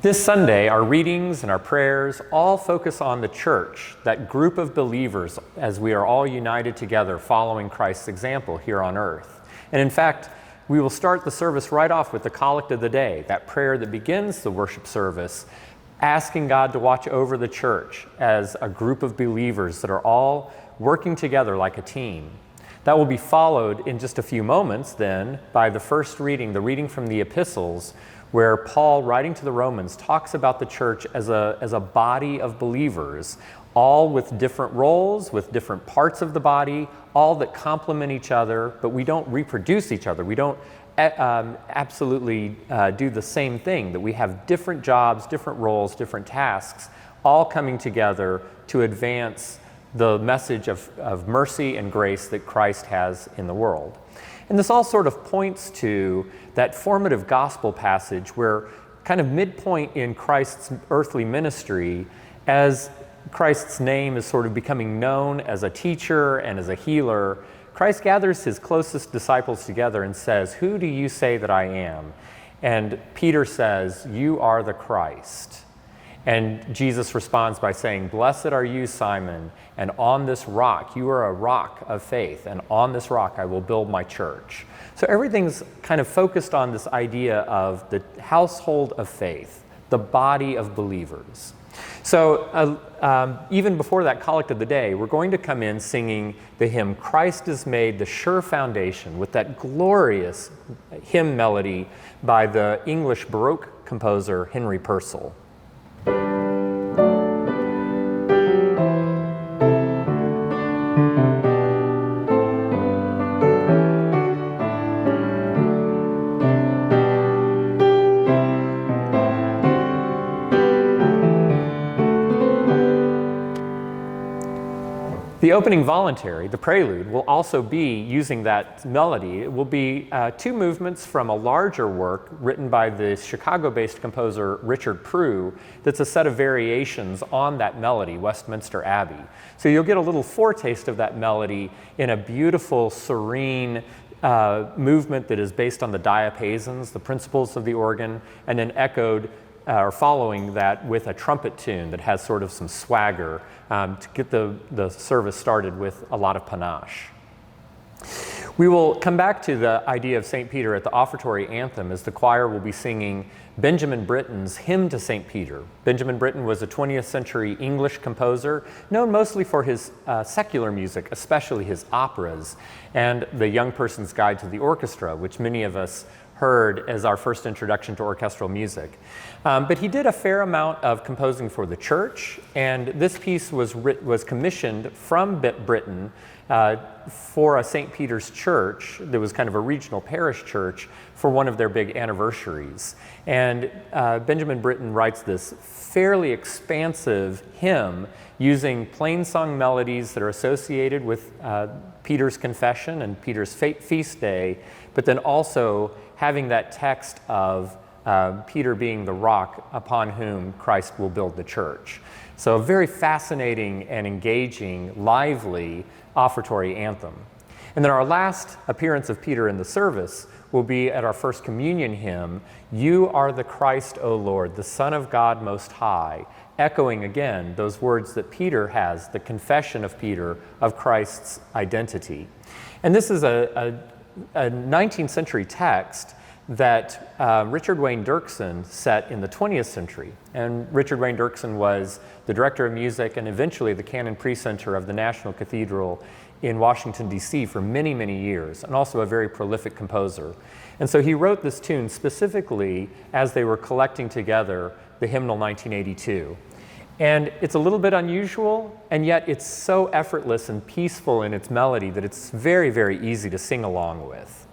This Sunday, our readings and our prayers all focus on the church, that group of believers, as we are all united together following Christ's example here on earth. And in fact, we will start the service right off with the collect of the day, that prayer that begins the worship service, asking God to watch over the church as a group of believers that are all working together like a team. That will be followed in just a few moments then by the first reading, the reading from the epistles, where Paul, writing to the Romans, talks about the church as a body of believers, all with different roles, with different parts of the body, all that complement each other, but we don't reproduce each other. We don't absolutely do the same thing, that we have different jobs, different roles, different tasks, all coming together to advance the message of mercy and grace that Christ has in the world. And this all sort of points to that formative gospel passage where, kind of midpoint in Christ's earthly ministry, as Christ's name is sort of becoming known as a teacher and as a healer, Christ gathers his closest disciples together and says, "Who do you say that I am?" And Peter says, "You are the Christ." And Jesus responds by saying, "Blessed are you, Simon, and on this rock, you are a rock of faith, and on this rock I will build my church." So everything's kind of focused on this idea of the household of faith, the body of believers. So even before that collect of the day, we're going to come in singing the hymn, "Christ is Made the Sure Foundation," with that glorious hymn melody by the English Baroque composer Henry Purcell. The opening voluntary, the prelude, will also be using that melody. It will be two movements from a larger work written by the Chicago-based composer Richard Prue that's a set of variations on that melody, Westminster Abbey. So you'll get a little foretaste of that melody in a beautiful, serene movement that is based on the diapasons, the principles of the organ, and then echoed or following that with a trumpet tune that has sort of some swagger to get the service started with a lot of panache. We will come back to the idea of St. Peter at the offertory anthem as the choir will be singing Benjamin Britten's Hymn to St. Peter. Benjamin Britten was a 20th century English composer, known mostly for his secular music, especially his operas, and The Young Person's Guide to the Orchestra, which many of us heard as our first introduction to orchestral music. But he did a fair amount of composing for the church, and this piece was commissioned from Britain for a St. Peter's church that was kind of a regional parish church for one of their big anniversaries. And Benjamin Britten writes this fairly expansive hymn using plain song melodies that are associated with Peter's confession and Peter's feast day, but then also having that text of Peter being the rock upon whom Christ will build the church. So a very fascinating and engaging, lively offertory anthem. And then our last appearance of Peter in the service will be at our first communion hymn, "You are the Christ, O Lord, the Son of God Most High," echoing again those words that Peter has, the confession of Peter of Christ's identity. And this is a 19th century text that Richard Wayne Dirksen set in the 20th century. And Richard Wayne Dirksen was the director of music and eventually the canon precentor of the National Cathedral in Washington, D.C. for many, many years, and also a very prolific composer. And so he wrote this tune specifically as they were collecting together the hymnal 1982. And it's a little bit unusual, and yet it's so effortless and peaceful in its melody that it's very, very easy to sing along with.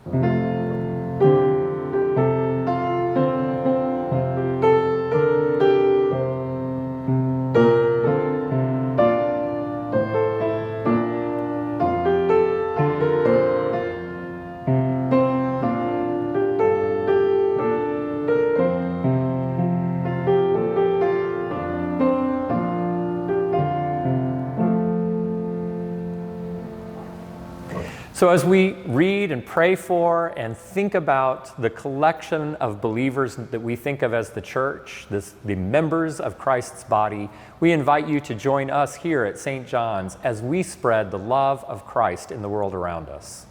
So as we read and pray for and think about the collection of believers that we think of as the church, the members of Christ's body, we invite you to join us here at St. John's as we spread the love of Christ in the world around us.